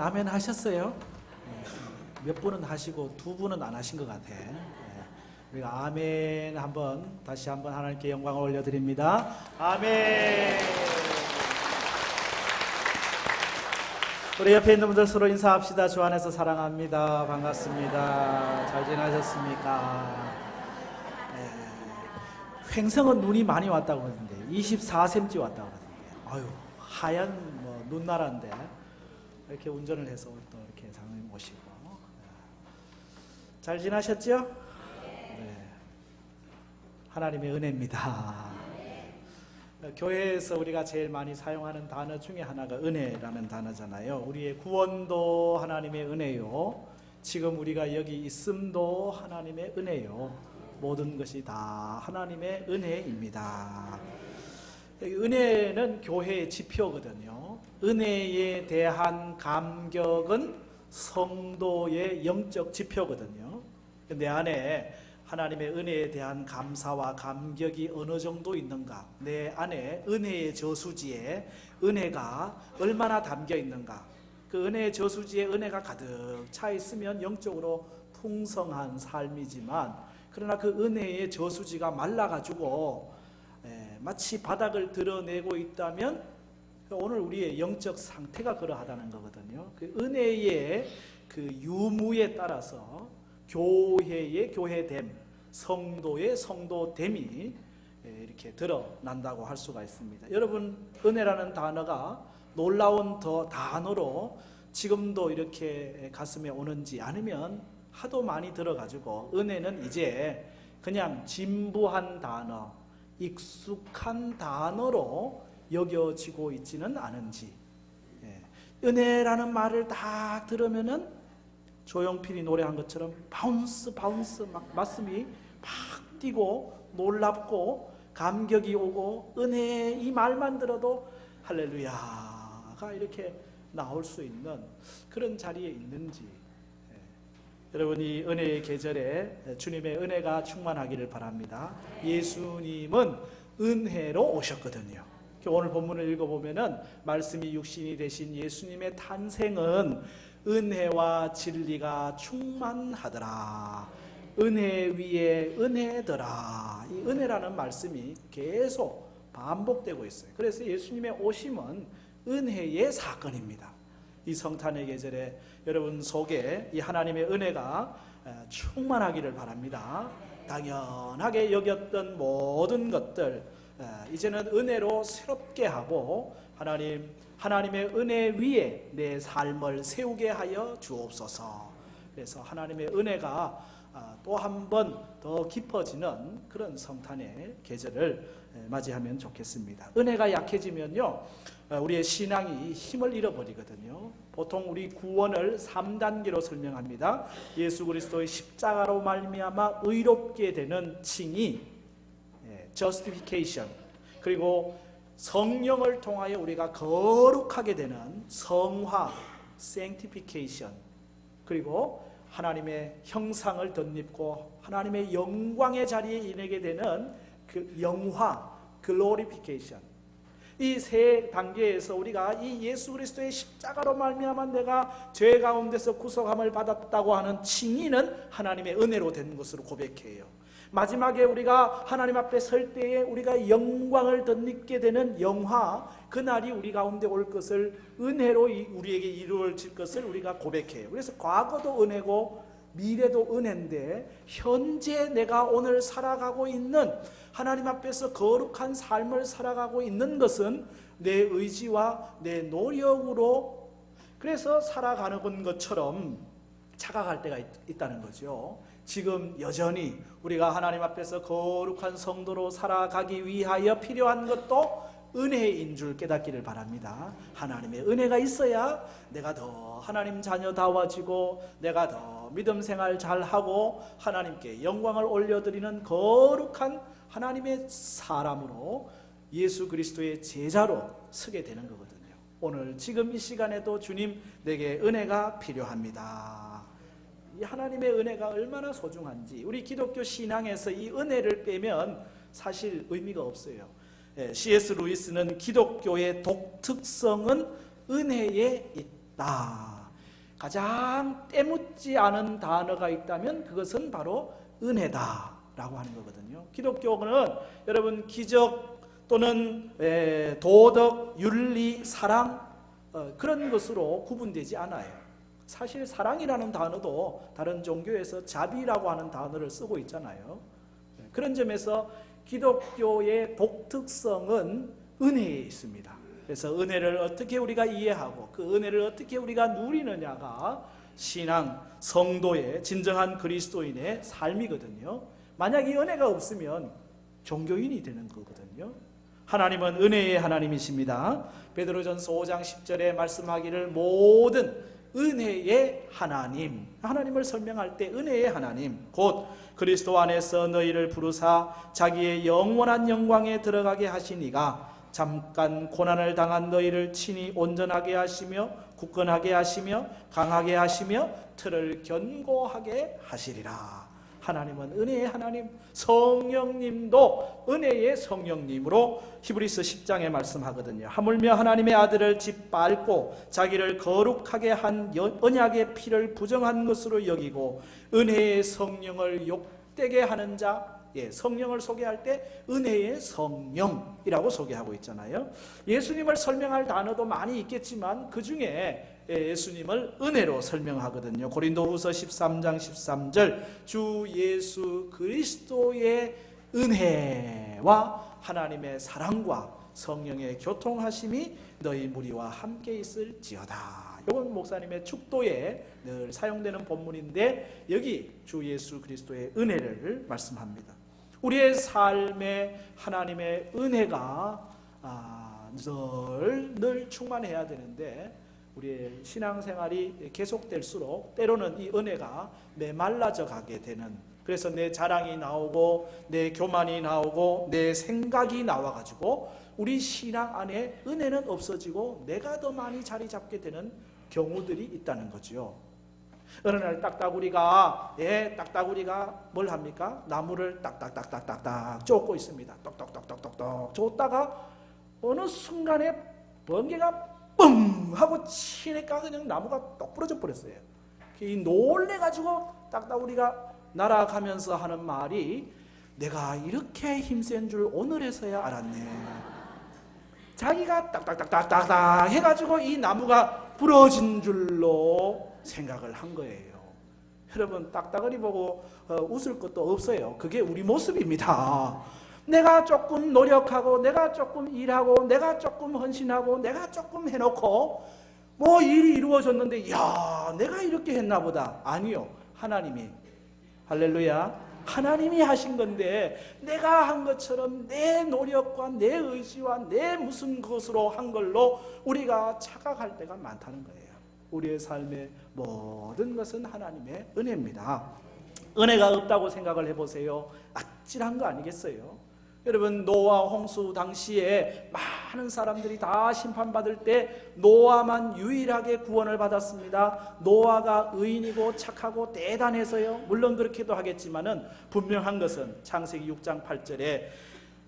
아멘 하셨어요? 몇 분은 하시고 두 분은 안 하신 것 같아. 우리가 아멘 한번 다시 한번 하나님께 영광을 올려드립니다. 아멘. 우리 옆에 있는 분들 서로 인사합시다. 주 안에서 사랑합니다. 반갑습니다. 잘 지내셨습니까? 횡성은 눈이 많이 왔다고 그러는데 24cm 왔다고 그러는데 아유 하얀 눈나라인데 이렇게 운전을 해서 또 이렇게 장로님 모시고 잘 지나셨죠? 네. 하나님의 은혜입니다. 교회에서 우리가 제일 많이 사용하는 단어 중에 하나가 은혜라는 단어잖아요. 우리의 구원도 하나님의 은혜요, 지금 우리가 여기 있음도 하나님의 은혜요, 모든 것이 다 하나님의 은혜입니다. 은혜는 교회의 지표거든요. 은혜에 대한 감격은 성도의 영적 지표거든요. 내 안에 하나님의 은혜에 대한 감사와 감격이 어느 정도 있는가, 내 안에 은혜의 저수지에 은혜가 얼마나 담겨 있는가, 그 은혜의 저수지에 은혜가 가득 차 있으면 영적으로 풍성한 삶이지만, 그러나 그 은혜의 저수지가 말라가지고 마치 바닥을 드러내고 있다면 오늘 우리의 영적 상태가 그러하다는 거거든요. 그 은혜의 그 유무에 따라서 교회의 교회됨, 성도의 성도됨이 이렇게 드러난다고 할 수가 있습니다. 여러분, 은혜라는 단어가 놀라운 단어로 지금도 이렇게 가슴에 오는지, 아니면 하도 많이 들어가지고 은혜는 이제 그냥 진부한 단어, 익숙한 단어로 여겨지고 있지는 않은지. 은혜라는 말을 딱 들으면은 조용필이 노래한 것처럼 바운스 막 가슴이 막 뛰고 놀랍고 감격이 오고, 은혜 이 말만 들어도 할렐루야가 이렇게 나올 수 있는 그런 자리에 있는지. 여러분이 은혜의 계절에 주님의 은혜가 충만하기를 바랍니다. 예수님은 은혜로 오셨거든요. 오늘 본문을 읽어보면은 말씀이 육신이 되신 예수님의 탄생은 은혜와 진리가 충만하더라, 은혜 위에 은혜더라. 이 은혜라는 말씀이 계속 반복되고 있어요. 그래서 예수님의 오심은 은혜의 사건입니다. 이 성탄의 계절에 여러분 속에 이 하나님의 은혜가 충만하기를 바랍니다. 당연하게 여겼던 모든 것들 이제는 은혜로 새롭게 하고, 하나님의 은혜 위에 내 삶을 세우게 하여 주옵소서. 그래서 하나님의 은혜가 또 한 번 더 깊어지는 그런 성탄의 계절을 맞이하면 좋겠습니다. 은혜가 약해지면요, 우리의 신앙이 힘을 잃어버리거든요. 보통 우리 구원을 3단계로 설명합니다. 예수 그리스도의 십자가로 말미암아 의롭게 되는 칭의, justification, 그리고 성령을 통하여 우리가 거룩하게 되는 성화, sanctification, 그리고 하나님의 형상을 덧입고 하나님의 영광의 자리에 이르게 되는 그 영화, glorification. 이 세 단계에서 우리가 이 예수 그리스도의 십자가로 말미암아 내가 죄 가운데서 구속함을 받았다고 하는 칭의는 하나님의 은혜로 된 것으로 고백해요. 마지막에 우리가 하나님 앞에 설 때에 우리가 영광을 덧입게 되는 영화, 그날이 우리 가운데 올 것을, 은혜로 우리에게 이루어질 것을 우리가 고백해요. 그래서 과거도 은혜고 미래도 은혜인데, 현재 내가 오늘 살아가고 있는 하나님 앞에서 거룩한 삶을 살아가고 있는 것은 내 의지와 내 노력으로 그래서 살아가는 것처럼 착각할 때가 있다는 거죠. 지금 여전히 우리가 하나님 앞에서 거룩한 성도로 살아가기 위하여 필요한 것도 은혜인 줄 깨닫기를 바랍니다. 하나님의 은혜가 있어야 내가 더 하나님 자녀다워지고, 내가 더 믿음 생활 잘하고 하나님께 영광을 올려드리는 거룩한 하나님의 사람으로, 예수 그리스도의 제자로 서게 되는 거거든요. 오늘 지금 이 시간에도 주님, 내게 은혜가 필요합니다. 이 하나님의 은혜가 얼마나 소중한지, 우리 기독교 신앙에서 이 은혜를 빼면 사실 의미가 없어요. C.S. 루이스는 기독교의 독특성은 은혜에 있다. 가장 때묻지 않은 단어가 있다면 그것은 바로 은혜다라고 하는 거거든요. 기독교는 여러분 기적 또는 도덕, 윤리, 사랑 그런 것으로 구분되지 않아요. 사실 사랑이라는 단어도 다른 종교에서 자비라고 하는 단어를 쓰고 있잖아요. 그런 점에서 기독교의 독특성은 은혜에 있습니다. 그래서 은혜를 어떻게 우리가 이해하고 그 은혜를 어떻게 우리가 누리느냐가 신앙, 성도의 진정한 그리스도인의 삶이거든요. 만약 이 은혜가 없으면 종교인이 되는 거거든요. 하나님은 은혜의 하나님이십니다. 베드로전서 5장 10절에 말씀하기를 모든 은혜의 하나님, 하나님을 설명할 때 은혜의 하나님 곧 그리스도 안에서 너희를 부르사 자기의 영원한 영광에 들어가게 하시니가 잠깐 고난을 당한 너희를 친히 온전하게 하시며 굳건하게 하시며 강하게 하시며 틀을 견고하게 하시리라. 하나님은 은혜의 하나님, 성령님도 은혜의 성령님으로 히브리서 10장에 말씀하거든요. 하물며 하나님의 아들을 짓밟고 자기를 거룩하게 한 언약의 피를 부정한 것으로 여기고 은혜의 성령을 욕되게 하는 자, 성령을 소개할 때 은혜의 성령이라고 소개하고 있잖아요. 예수님을 설명할 단어도 많이 있겠지만 그 중에 예수님을 은혜로 설명하거든요. 고린도후서 13장 13절 주 예수 그리스도의 은혜와 하나님의 사랑과 성령의 교통하심이 너희 무리와 함께 있을지어다. 이건 목사님의 축도에 늘 사용되는 본문인데 여기 주 예수 그리스도의 은혜를 말씀합니다. 우리의 삶에 하나님의 은혜가 늘 충만해야 되는데 우리의 신앙생활이 계속될수록 때로는 이 은혜가 메말라져 가게 되는, 그래서 내 자랑이 나오고 내 교만이 나오고 내 생각이 나와가지고 우리 신앙 안에 은혜는 없어지고 내가 더 많이 자리 잡게 되는 경우들이 있다는 거죠. 어느 날 딱따구리가 뭘 합니까? 나무를 딱딱딱딱딱딱 쫓고 있습니다. 똑똑똑똑똑똑 쫓다가 어느 순간에 번개가 뻥 하고 치니까 그냥 나무가 똑 부러져 버렸어요. 이 놀래가지고 딱따구리가 날아가면서 하는 말이 내가 이렇게 힘센 줄 오늘에서야 알았네. 자기가 딱딱딱딱딱 해가지고 이 나무가 부러진 줄로 생각을 한 거예요. 여러분 딱따구리 보고 웃을 것도 없어요. 그게 우리 모습입니다. 내가 조금 노력하고 내가 조금 일하고 내가 조금 헌신하고 내가 조금 해놓고 뭐 일이 이루어졌는데 야 내가 이렇게 했나 보다. 아니요, 하나님이, 할렐루야, 하나님이 하신 건데 내가 한 것처럼 내 노력과 내 의지와 내 무슨 것으로 한 걸로 우리가 착각할 때가 많다는 거예요. 우리의 삶의 모든 것은 하나님의 은혜입니다. 은혜가 없다고 생각을 해보세요. 아찔한 거 아니겠어요? 여러분 노아 홍수 당시에 많은 사람들이 다 심판받을 때 노아만 유일하게 구원을 받았습니다. 노아가 의인이고 착하고 대단해서요. 물론 그렇게도 하겠지만은 분명한 것은 창세기 6장 8절에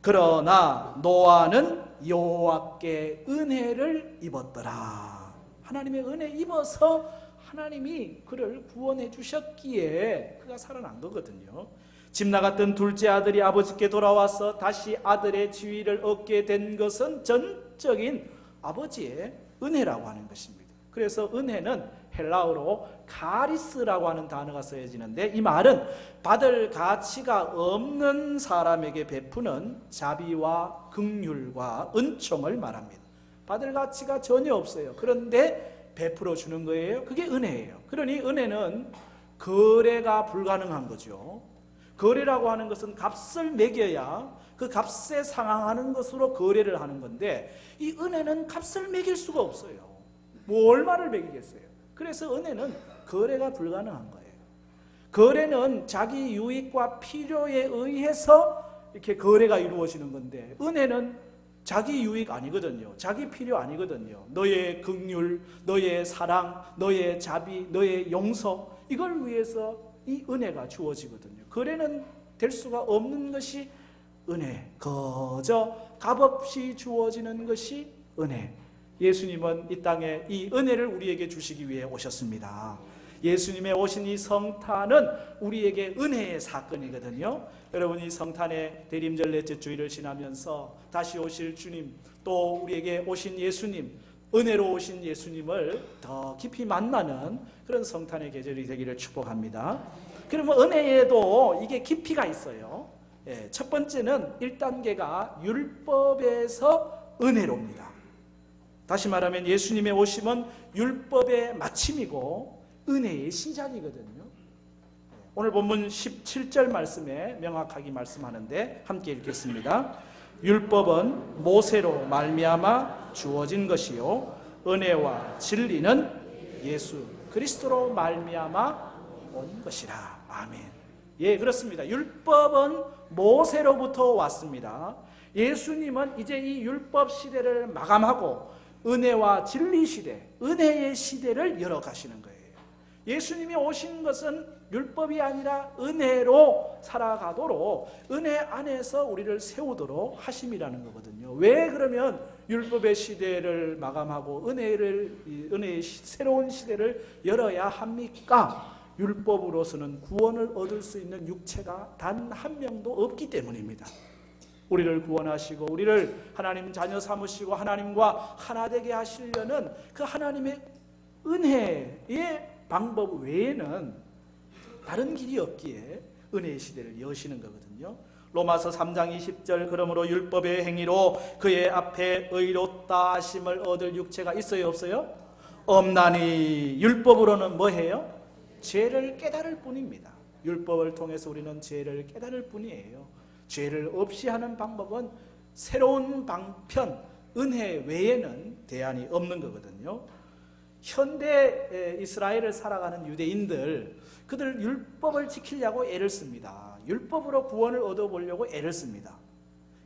그러나 노아는 여호와께 은혜를 입었더라. 하나님의 은혜 입어서 하나님이 그를 구원해 주셨기에 그가 살아난 거거든요. 집 나갔던 둘째 아들이 아버지께 돌아와서 다시 아들의 지위를 얻게 된 것은 전적인 아버지의 은혜라고 하는 것입니다. 그래서 은혜는 헬라어로 카리스라고 하는 단어가 쓰여지는데 이 말은 받을 가치가 없는 사람에게 베푸는 자비와 긍휼과 은총을 말합니다. 받을 가치가 전혀 없어요. 그런데 베풀어 주는 거예요. 그게 은혜예요. 그러니 은혜는 거래가 불가능한 거죠. 거래라고 하는 것은 값을 매겨야 그 값에 상항하는 것으로 거래를 하는 건데 이 은혜는 값을 매길 수가 없어요. 뭐 얼마를 매기겠어요? 그래서 은혜는 거래가 불가능한 거예요. 거래는 자기 유익과 필요에 의해서 이렇게 거래가 이루어지는 건데 은혜는 자기 유익 아니거든요. 자기 필요 아니거든요. 너의 긍휼, 너의 사랑, 너의 자비, 너의 용서 이걸 위해서 이 은혜가 주어지거든요. 거래는 될 수가 없는 것이 은혜. 거저 값없이 주어지는 것이 은혜. 예수님은 이 땅에 이 은혜를 우리에게 주시기 위해 오셨습니다. 예수님의 오신 이 성탄은 우리에게 은혜의 사건이거든요. 여러분, 이 성탄의 대림절 넷째 주일을 지나면서 다시 오실 주님, 또 우리에게 오신 예수님, 은혜로 오신 예수님을 더 깊이 만나는 그런 성탄의 계절이 되기를 축복합니다. 그러면 은혜에도 이게 깊이가 있어요. 첫 번째는 1단계가 율법에서 은혜로입니다. 다시 말하면 예수님의 오심은 율법의 마침이고 은혜의 시작이거든요. 오늘 본문 17절 말씀에 명확하게 말씀하는데 함께 읽겠습니다. 율법은 모세로 말미암아 주어진 것이요 은혜와 진리는 예수 그리스도로 말미암아 온 것이라. 아멘. 예, 그렇습니다. 율법은 모세로부터 왔습니다. 예수님은 이제 이 율법 시대를 마감하고 은혜와 진리 시대, 은혜의 시대를 열어가시는 거예요. 예수님이 오신 것은 율법이 아니라 은혜로 살아가도록 은혜 안에서 우리를 세우도록 하심이라는 거거든요. 왜 그러면 율법의 시대를 마감하고 은혜의 새로운 시대를 열어야 합니까? 율법으로서는 구원을 얻을 수 있는 육체가 단 한 명도 없기 때문입니다. 우리를 구원하시고 우리를 하나님 자녀 삼으시고 하나님과 하나 되게 하시려는 그 하나님의 은혜의 방법 외에는 다른 길이 없기에 은혜의 시대를 여시는 거거든요. 로마서 3장 20절 그러므로 율법의 행위로 그의 앞에 의롭다 하심을 얻을 육체가 있어요 없어요? 없나니 율법으로는 뭐해요? 죄를 깨달을 뿐입니다. 율법을 통해서 우리는 죄를 깨달을 뿐이에요. 죄를 없이 하는 방법은 새로운 방편, 은혜 외에는 대안이 없는 거거든요. 현대 이스라엘을 살아가는 유대인들, 그들 율법을 지키려고 애를 씁니다. 율법으로 구원을 얻어보려고 애를 씁니다.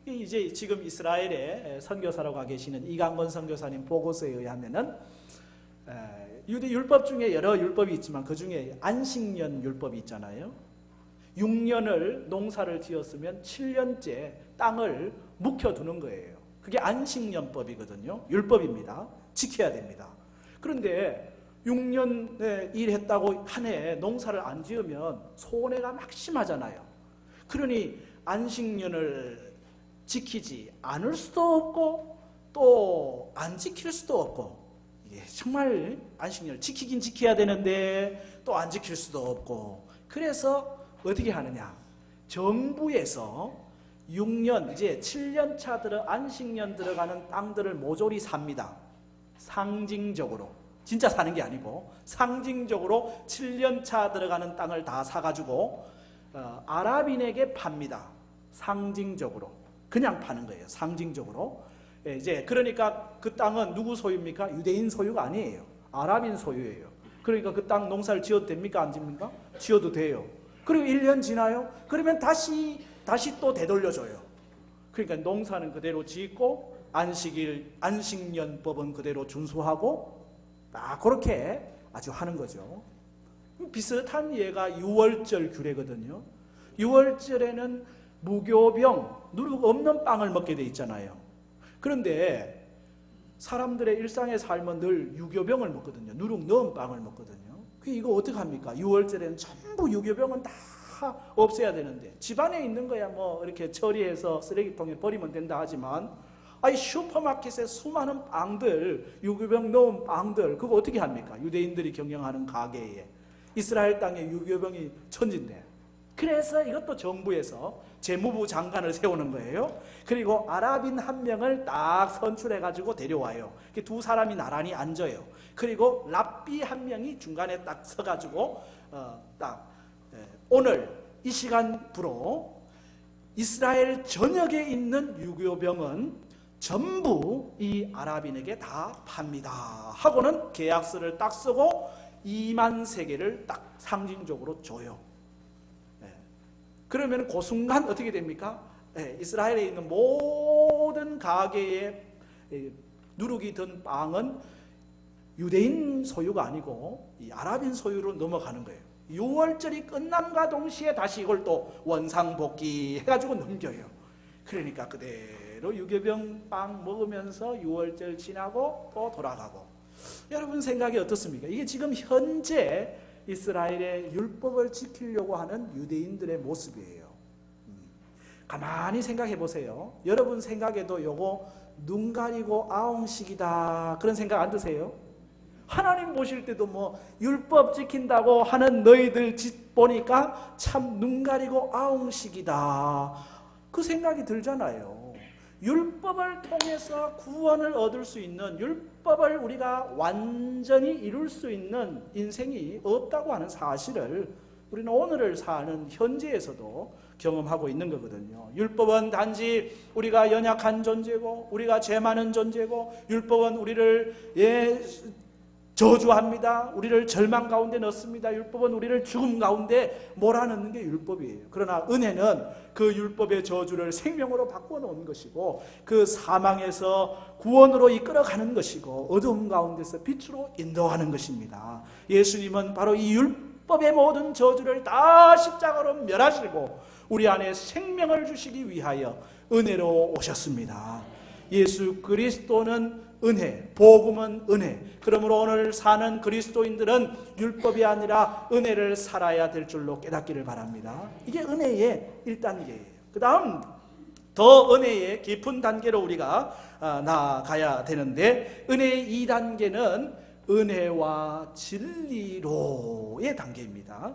이제 지금 이스라엘에 선교사로 가 계시는 이강건 선교사님 보고서에 의하면은 유대 율법 중에 여러 율법이 있지만 그 중에 안식년 율법이 있잖아요. 6년을 농사를 지었으면 7년째 땅을 묵혀두는 거예요. 그게 안식년법이거든요. 율법입니다. 지켜야 됩니다. 그런데 6년 일했다고 한 해 농사를 안 지으면 손해가 막심하잖아요. 그러니 안식년을 지키지 않을 수도 없고 또 안 지킬 수도 없고, 이게 정말 안식년을 지키긴 지켜야 되는데 또 안 지킬 수도 없고, 그래서 어떻게 하느냐, 정부에서 6년 이제 7년 차 안식년 들어가는 땅들을 모조리 삽니다. 상징적으로, 진짜 사는 게 아니고 상징적으로 7년 차 들어가는 땅을 다 사가지고 아랍인에게 팝니다. 상징적으로 그냥 파는 거예요. 상징적으로. 이제 그러니까 그 땅은 누구 소유입니까? 유대인 소유가 아니에요. 아랍인 소유예요. 그러니까 그 땅 농사를 지어도 됩니까? 안 집니까? 지어도 돼요. 그리고 1년 지나요? 그러면 다시 또 되돌려줘요. 그러니까 농사는 그대로 짓고 안식년법은 그대로 준수하고 딱 그렇게 아주 하는 거죠. 비슷한 예가 유월절 규례거든요. 유월절에는 무교병, 누룩 없는 빵을 먹게 돼 있잖아요. 그런데 사람들의 일상의 삶은 늘 유교병을 먹거든요. 누룩 넣은 빵을 먹거든요. 이거 어떻게 합니까? 유월절에는 전부 유교병은 다 없애야 되는데, 집안에 있는 거야 뭐 이렇게 처리해서 쓰레기통에 버리면 된다 하지만, 슈퍼마켓에 수많은 빵들, 유교병 넣은 빵들, 그거 어떻게 합니까? 유대인들이 경영하는 가게에. 이스라엘 땅에 유교병이 천진데. 그래서 이것도 정부에서 재무부 장관을 세우는 거예요. 그리고 아랍인 한 명을 딱 선출해가지고 데려와요. 두 사람이 나란히 앉아요. 그리고 랍비 한 명이 중간에 딱 서가지고 오늘 이 시간부로 이스라엘 전역에 있는 유교병은 전부 이 아랍인에게 다 팝니다 하고는 계약서를 딱 쓰고 2만 세겔을 딱 상징적으로 줘요. 그러면 그 순간 어떻게 됩니까? 이스라엘에 있는 모든 가게에 누룩이 든 빵은 유대인 소유가 아니고 이 아랍인 소유로 넘어가는 거예요. 6월절이 끝남과 동시에 다시 이걸 또 원상복귀 해가지고 넘겨요. 그러니까 그대로 그대로 유교병 빵 먹으면서 6월절 지나고 또 돌아가고. 여러분 생각이 어떻습니까? 이게 지금 현재 이스라엘의 율법을 지키려고 하는 유대인들의 모습이에요. 가만히 생각해 보세요. 여러분 생각에도 요거 눈 가리고 아웅식이다 그런 생각 안 드세요? 하나님 보실 때도 뭐 율법 지킨다고 하는 너희들 짓 보니까 참 눈 가리고 아웅식이다 그 생각이 들잖아요. 율법을 통해서 구원을 얻을 수 있는, 율법을 우리가 완전히 이룰 수 있는 인생이 없다고 하는 사실을 우리는 오늘을 사는 현재에서도 경험하고 있는 거거든요. 율법은 단지 우리가 연약한 존재고 우리가 죄 많은 존재고 율법은 우리를 저주합니다. 우리를 절망 가운데 넣습니다. 율법은 우리를 죽음 가운데 몰아넣는 게 율법이에요. 그러나 은혜는 그 율법의 저주를 생명으로 바꿔놓은 것이고 그 사망에서 구원으로 이끌어가는 것이고 어두움 가운데서 빛으로 인도하는 것입니다. 예수님은 바로 이 율법의 모든 저주를 다 십자가로 멸하시고 우리 안에 생명을 주시기 위하여 은혜로 오셨습니다. 예수 그리스도는 은혜, 복음은 은혜. 그러므로 오늘 사는 그리스도인들은 율법이 아니라 은혜를 살아야 될 줄로 깨닫기를 바랍니다. 이게 은혜의 1단계예요. 그 다음 더 은혜의 깊은 단계로 우리가 나아가야 되는데 은혜의 2단계는 은혜와 진리로의 단계입니다.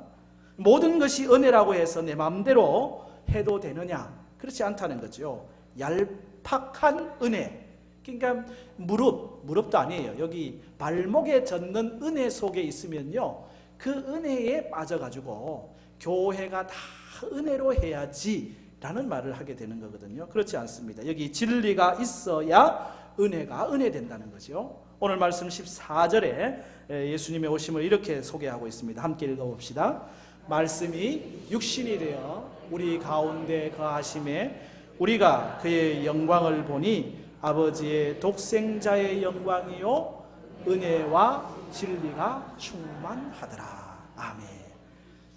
모든 것이 은혜라고 해서 내 마음대로 해도 되느냐? 그렇지 않다는 거죠. 얄팍한 은혜. 그러니까 무릎도 아니에요. 여기 발목에 젖는 은혜 속에 있으면요, 그 은혜에 빠져가지고 교회가 다 은혜로 해야지 라는 말을 하게 되는 거거든요. 그렇지 않습니다. 여기 진리가 있어야 은혜가 은혜 된다는 거죠. 오늘 말씀 14절에 예수님의 오심을 이렇게 소개하고 있습니다. 함께 읽어봅시다. 말씀이 육신이 되어 우리 가운데 거하심에 우리가 그의 영광을 보니 아버지의 독생자의 영광이요 은혜와 진리가 충만하더라. 아멘.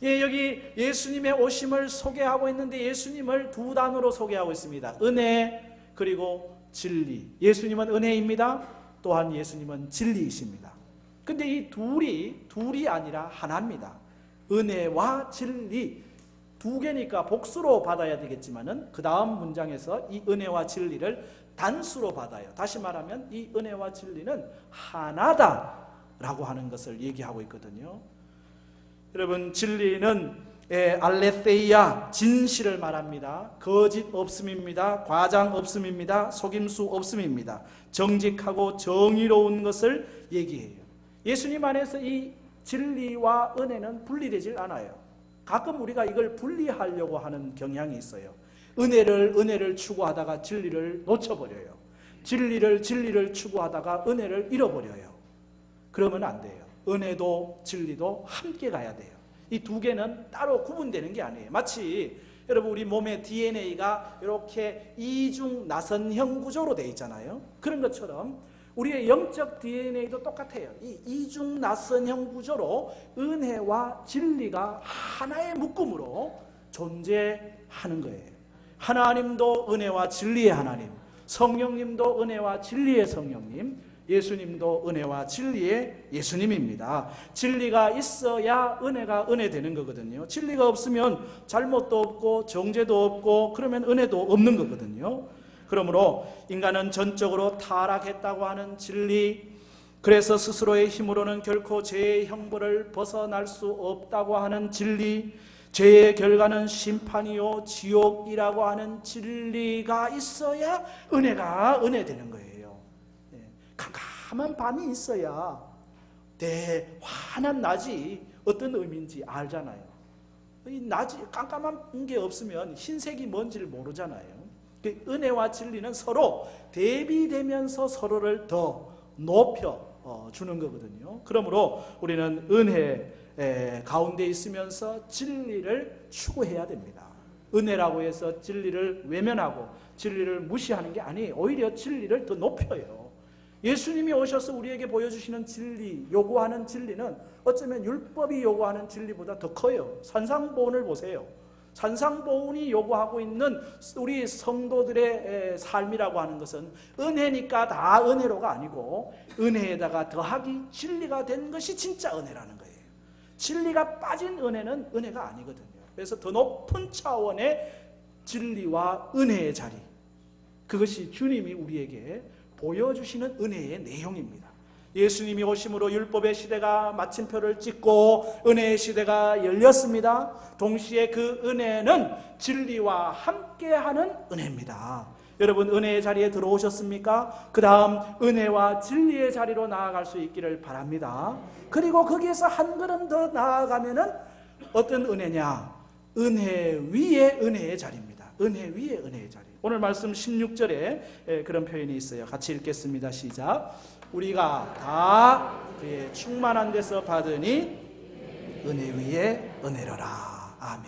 예, 여기 예수님의 오심을 소개하고 있는데 예수님을 두 단어로 소개하고 있습니다. 은혜 그리고 진리. 예수님은 은혜입니다. 또한 예수님은 진리이십니다. 근데 이 둘이 아니라 하나입니다. 은혜와 진리 두 개니까 복수로 받아야 되겠지만은 그 다음 문장에서 이 은혜와 진리를 단수로 받아요. 다시 말하면 이 은혜와 진리는 하나다라고 하는 것을 얘기하고 있거든요. 여러분 진리는 알레테이아 진실을 말합니다. 거짓 없음입니다. 과장 없음입니다. 속임수 없음입니다. 정직하고 정의로운 것을 얘기해요. 예수님 안에서 이 진리와 은혜는 분리되질 않아요. 가끔 우리가 이걸 분리하려고 하는 경향이 있어요. 은혜를 추구하다가 진리를 놓쳐버려요. 진리를 추구하다가 은혜를 잃어버려요. 그러면 안 돼요. 은혜도 진리도 함께 가야 돼요. 이 두 개는 따로 구분되는 게 아니에요. 마치 여러분 우리 몸의 DNA가 이렇게 이중 나선형 구조로 되어 있잖아요. 그런 것처럼 우리의 영적 DNA도 똑같아요. 이 이중 나선형 구조로 은혜와 진리가 하나의 묶음으로 존재하는 거예요. 하나님도 은혜와 진리의 하나님, 성령님도 은혜와 진리의 성령님, 예수님도 은혜와 진리의 예수님입니다. 진리가 있어야 은혜가 은혜 되는 거거든요. 진리가 없으면 잘못도 없고 정죄도 없고 그러면 은혜도 없는 거거든요. 그러므로 인간은 전적으로 타락했다고 하는 진리, 그래서 스스로의 힘으로는 결코 죄의 형벌을 벗어날 수 없다고 하는 진리, 죄의 결과는 심판이요 지옥이라고 하는 진리가 있어야 은혜가 은혜 되는 거예요. 캄캄한 밤이 있어야 환한 낮이 어떤 의미인지 알잖아요. 이 낮이 깜깜한 게 없으면 흰색이 뭔지를 모르잖아요. 은혜와 진리는 서로 대비되면서 서로를 더 높여 주는 거거든요. 그러므로 우리는 은혜 가운데 있으면서 진리를 추구해야 됩니다. 은혜라고 해서 진리를 외면하고 진리를 무시하는 게 아니에요. 오히려 진리를 더 높여요. 예수님이 오셔서 우리에게 보여주시는 진리, 요구하는 진리는 어쩌면 율법이 요구하는 진리보다 더 커요. 산상보훈을 보세요. 산상보훈이 요구하고 있는 우리 성도들의 삶이라고 하는 것은 은혜니까 다 은혜로가 아니고 은혜에다가 더하기 진리가 된 것이 진짜 은혜라는 거예요. 진리가 빠진 은혜는 은혜가 아니거든요. 그래서 더 높은 차원의 진리와 은혜의 자리, 그것이 주님이 우리에게 보여주시는 은혜의 내용입니다. 예수님이 오심으로 율법의 시대가 마침표를 찍고 은혜의 시대가 열렸습니다. 동시에 그 은혜는 진리와 함께하는 은혜입니다. 여러분, 은혜의 자리에 들어오셨습니까? 그 다음 은혜와 진리의 자리로 나아갈 수 있기를 바랍니다. 그리고 거기에서 한 걸음 더 나아가면은 어떤 은혜냐? 은혜 위에 은혜의 자리입니다. 은혜 위에 은혜의 자리. 오늘 말씀 16절에 그런 표현이 있어요. 같이 읽겠습니다. 시작. 우리가 다 그의 충만한 데서 받으니 은혜 위에 은혜로라. 아멘.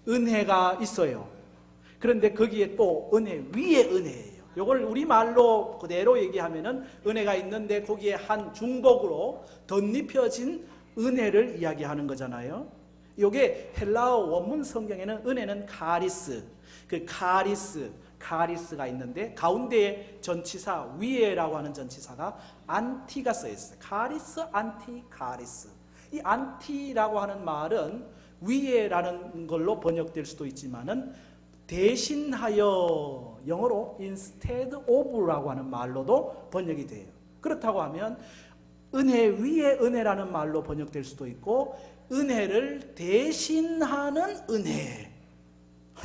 은혜가 있어요. 그런데 거기에 또 은혜 위에 은혜예요. 이걸 우리말로 그대로 얘기하면은 은혜가 있는데 거기에 한 중복으로 덧입혀진 은혜를 이야기하는 거잖아요. 이게 헬라어 원문 성경에는 은혜는 카리스, 그 카리스가 있는데 가운데에 전치사 위에라고 하는 전치사가 안티가 써 있어요. 카리스, 안티, 카리스. 이 안티라고 하는 말은 위에라는 걸로 번역될 수도 있지만은 대신하여, 영어로 instead of라고 하는 말로도 번역이 돼요. 그렇다고 하면 은혜 위에 은혜라는 말로 번역될 수도 있고 은혜를 대신하는 은혜.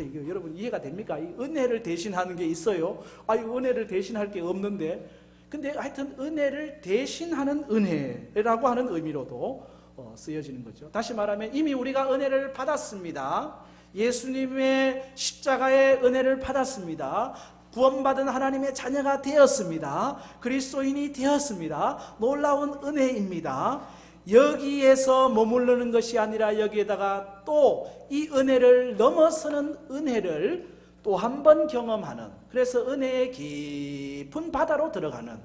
이거 여러분 이해가 됩니까? 이 은혜를 대신하는 게 있어요. 이 은혜를 대신할 게 없는데, 근데 하여튼 은혜를 대신하는 은혜라고 하는 의미로도 쓰여지는 거죠. 다시 말하면 이미 우리가 은혜를 받았습니다. 예수님의 십자가의 은혜를 받았습니다. 구원받은 하나님의 자녀가 되었습니다. 그리스도인이 되었습니다. 놀라운 은혜입니다. 여기에서 머무르는 것이 아니라 여기에다가 또 이 은혜를 넘어서는 은혜를 또 한 번 경험하는, 그래서 은혜의 깊은 바다로 들어가는,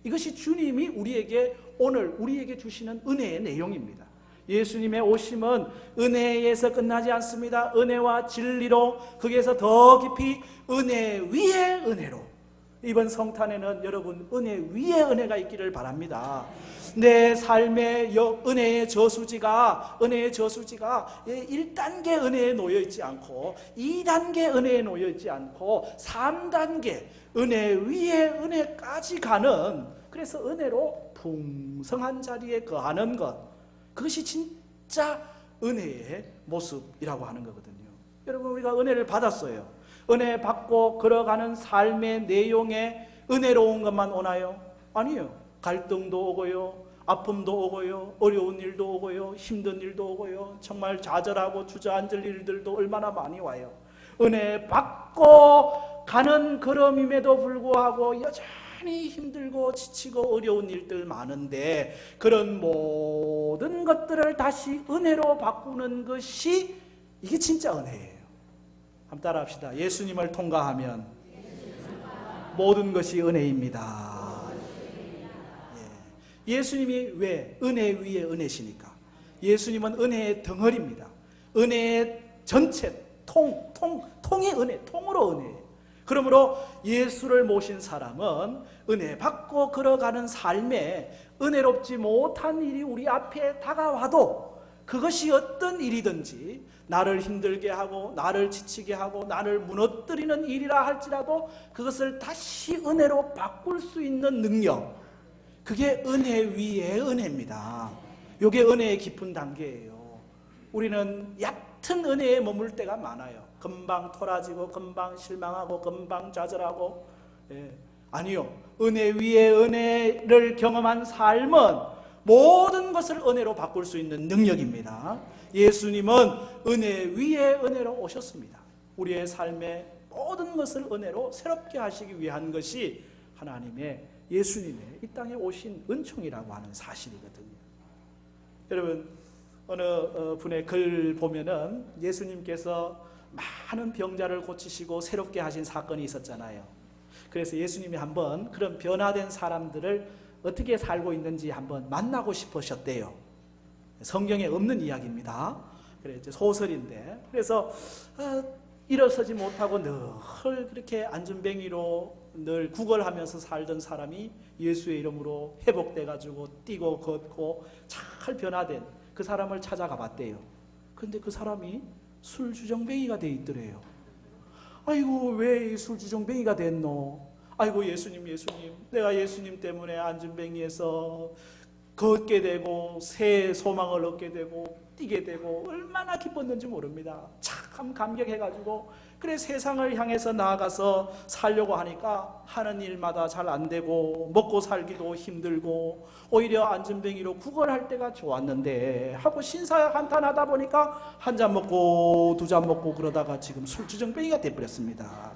이것이 주님이 우리에게 오늘 우리에게 주시는 은혜의 내용입니다. 예수님의 오심은 은혜에서 끝나지 않습니다. 은혜와 진리로, 거기에서 더 깊이 은혜 위에 은혜로. 이번 성탄에는 여러분 은혜 위에 은혜가 있기를 바랍니다. 내 삶의 은혜의 저수지가 1단계 은혜에 놓여있지 않고 2단계 은혜에 놓여있지 않고 3단계 은혜 위에 은혜까지 가는, 그래서 은혜로 풍성한 자리에 거하는 것, 그것이 진짜 은혜의 모습이라고 하는 거거든요. 여러분, 우리가 은혜를 받았어요. 은혜 받고 걸어가는 삶의 내용에 은혜로운 것만 오나요? 아니요. 갈등도 오고요, 아픔도 오고요, 어려운 일도 오고요, 힘든 일도 오고요, 정말 좌절하고 주저앉을 일들도 얼마나 많이 와요. 은혜 받고 가는 걸음임에도 불구하고 여전히 힘들고 지치고 어려운 일들 많은데, 그런 모든 것들을 다시 은혜로 바꾸는 것이, 이게 진짜 은혜예요. 한번 따라 합시다. 예수님을 통과하면 모든 것이 은혜입니다. 예수님이 왜 은혜 위에 은혜시니까? 예수님은 은혜의 덩어리입니다. 은혜의 전체, 통의 은혜, 통으로 은혜예요. 그러므로 예수를 모신 사람은 은혜 받고 걸어가는 삶에 은혜롭지 못한 일이 우리 앞에 다가와도 그것이 어떤 일이든지 나를 힘들게 하고 나를 지치게 하고 나를 무너뜨리는 일이라 할지라도 그것을 다시 은혜로 바꿀 수 있는 능력, 그게 은혜 위에 은혜입니다. 이게 은혜의 깊은 단계예요. 우리는 얕은 은혜에 머물 때가 많아요. 금방 토라지고 금방 실망하고 금방 좌절하고. 아니요, 은혜 위에 은혜를 경험한 삶은 모든 것을 은혜로 바꿀 수 있는 능력입니다. 예수님은 은혜 위에 은혜로 오셨습니다. 우리의 삶의 모든 것을 은혜로 새롭게 하시기 위한 것이 하나님의, 예수님의 이 땅에 오신 은총이라고 하는 사실이거든요. 여러분, 어느 분의 글 보면은 예수님께서 많은 병자를 고치시고 새롭게 하신 사건이 있었잖아요. 그래서 예수님이 한번 그런 변화된 사람들을 어떻게 살고 있는지 한번 만나고 싶으셨대요. 성경에 없는 이야기입니다. 그래 이제 소설인데, 그래서 일어서지 못하고 늘 그렇게 안전뱅이로 늘 구걸하면서 살던 사람이 예수의 이름으로 회복돼 가지고 뛰고 걷고 잘 변화된 그 사람을 찾아가 봤대요. 근데 그 사람이 술주정뱅이가 돼 있더래요. 아이고, 왜 술주정뱅이가 됐노? 아이고, 예수님, 내가 예수님 때문에 안전뱅이에서 걷게 되고 새 소망을 얻게 되고 뛰게 되고 얼마나 기뻤는지 모릅니다. 참 감격해가지고, 그래 세상을 향해서 나아가서 살려고 하니까 하는 일마다 잘 안 되고 먹고 살기도 힘들고 오히려 안전뱅이로 구걸할 때가 좋았는데 하고 신사한탄하다 보니까 한 잔 먹고 두 잔 먹고 그러다가 지금 술주정뱅이가 돼버렸습니다.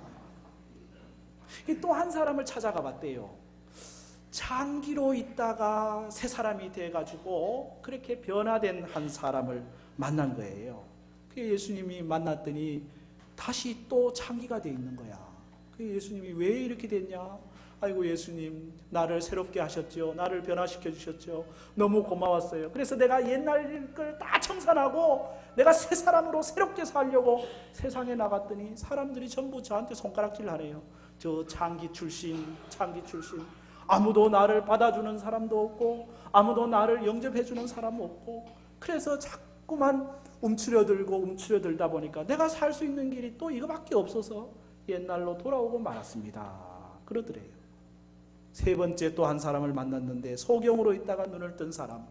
또 한 사람을 찾아가 봤대요. 장기로 있다가 새 사람이 돼가지고 그렇게 변화된 한 사람을 만난 거예요. 그 예수님이 만났더니 다시 또 장기가 돼 있는 거야. 그 예수님이 왜 이렇게 됐냐? 아이고, 예수님 나를 새롭게 하셨죠. 나를 변화시켜 주셨죠. 너무 고마웠어요. 그래서 내가 옛날 걸 다 청산하고 내가 새 사람으로 새롭게 살려고 세상에 나갔더니 사람들이 전부 저한테 손가락질 하래요. 저 장기 출신. 아무도 나를 받아주는 사람도 없고 아무도 나를 영접해주는 사람 없고, 그래서 자꾸만 움츠려들다 보니까 내가 살 수 있는 길이 또 이거밖에 없어서 옛날로 돌아오고 말았습니다. 그러더래요. 세 번째 또 한 사람을 만났는데 소경으로 있다가 눈을 뜬 사람.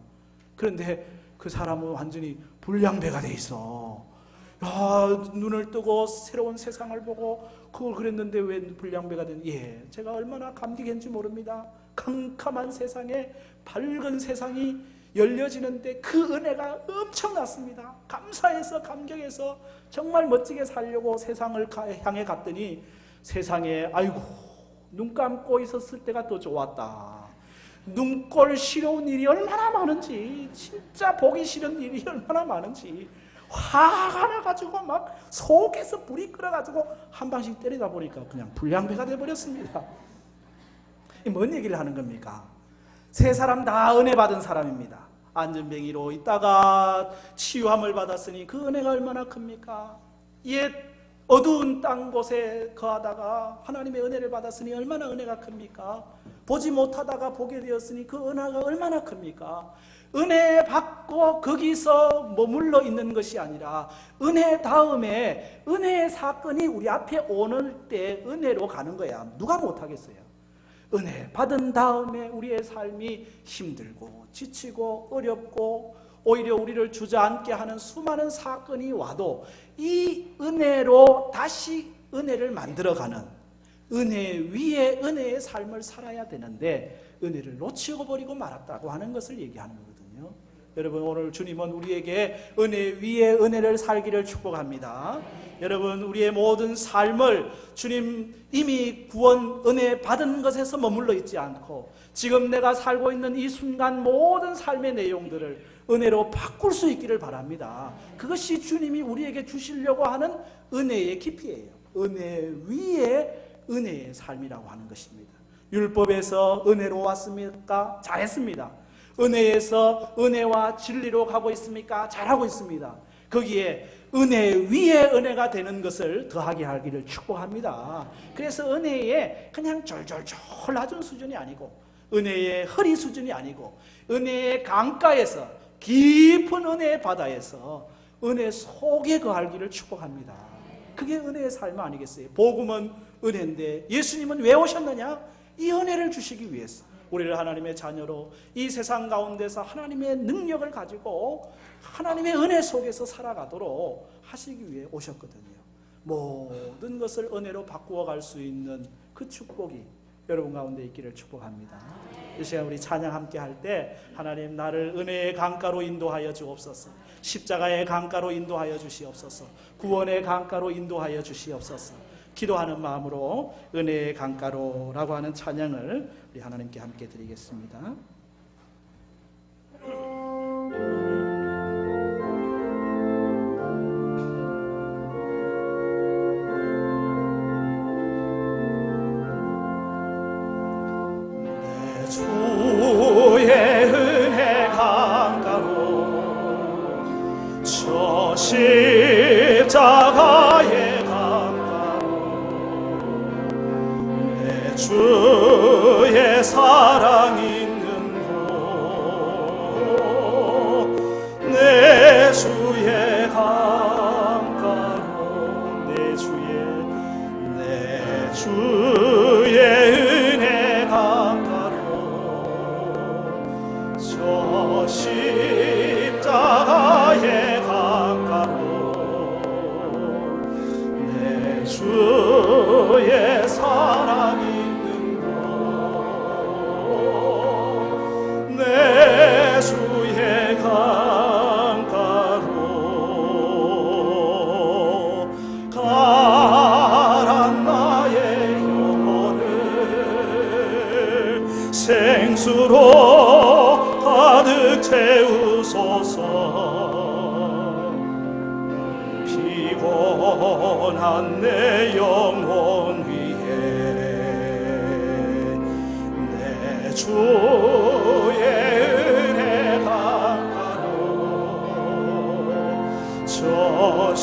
그런데 그 사람은 완전히 불량배가 돼 있어. 야, 눈을 뜨고 새로운 세상을 보고 그걸 그랬는데 왜 불량배가 된? 예, 제가 얼마나 감격했는지 모릅니다. 캄캄한 세상에 밝은 세상이 열려지는데 그 은혜가 엄청났습니다. 감사해서 감격해서 정말 멋지게 살려고 세상을 향해 갔더니 세상에 아이고, 눈 감고 있었을 때가 더 좋았다. 눈꼴 시려운 일이 얼마나 많은지, 진짜 보기 싫은 일이 얼마나 많은지 화가 나가지고 막 속에서 불이 끓어가지고 한 방씩 때리다 보니까 그냥 불량배가 돼버렸습니다. 뭔 얘기를 하는 겁니까? 세 사람 다 은혜 받은 사람입니다. 안전뱅이로 있다가 치유함을 받았으니 그 은혜가 얼마나 큽니까? 옛 어두운 땅 곳에 거하다가 하나님의 은혜를 받았으니 얼마나 은혜가 큽니까? 보지 못하다가 보게 되었으니 그 은혜가 얼마나 큽니까? 은혜 받고 거기서 머물러 있는 것이 아니라 은혜 다음에 은혜의 사건이 우리 앞에 오는 때 은혜로 가는 거야. 누가 못하겠어요? 은혜 받은 다음에 우리의 삶이 힘들고 지치고 어렵고 오히려 우리를 주저앉게 하는 수많은 사건이 와도 이 은혜로 다시 은혜를 만들어가는, 은혜 위에 은혜의 삶을 살아야 되는데 은혜를 놓치고 버리고 말았다고 하는 것을 얘기하는 거거든요. 여러분, 오늘 주님은 우리에게 은혜 위에 은혜를 살기를 축복합니다. 여러분, 우리의 모든 삶을 주님 이미 구원 은혜 받은 것에서 머물러 있지 않고 지금 내가 살고 있는 이 순간 모든 삶의 내용들을 은혜로 바꿀 수 있기를 바랍니다. 그것이 주님이 우리에게 주시려고 하는 은혜의 깊이예요. 은혜 위에 은혜의 삶이라고 하는 것입니다. 율법에서 은혜로 왔습니까? 잘했습니다. 은혜에서 은혜와 진리로 가고 있습니까? 잘하고 있습니다. 거기에 은혜 위에 은혜가 되는 것을 더하게 하기를 축복합니다. 그래서 은혜의 그냥 졸졸졸 낮은 수준이 아니고 은혜의 허리 수준이 아니고 은혜의 강가에서 깊은 은혜의 바다에서 은혜 속에 거하기를 축복합니다. 그게 은혜의 삶 아니겠어요? 복음은 은혜인데 예수님은 왜 오셨느냐? 이 은혜를 주시기 위해서 우리를 하나님의 자녀로 이 세상 가운데서 하나님의 능력을 가지고 하나님의 은혜 속에서 살아가도록 하시기 위해 오셨거든요. 모든 것을 은혜로 바꾸어 갈 수 있는 그 축복이 여러분 가운데 있기를 축복합니다. 이 시간 우리 찬양 함께 할 때 하나님 나를 은혜의 강가로 인도하여 주옵소서. 십자가의 강가로 인도하여 주시옵소서. 구원의 강가로 인도하여 주시옵소서. 기도하는 마음으로 은혜의 강가로라고 하는 찬양을 우리 하나님께 함께 드리겠습니다. 주의 은혜 강가로 저 주의 사랑 있는 곳, 내 주의 강가로, 내 주의 은혜 강가로, 저 십자가의 강가로, 내 주의 사랑 있는 곳, 내 주의 강가로 가란 나의 영혼을 생수로 가득 채우소서. 피곤한 내 영혼 위에 내 주의 은혜 강가로 저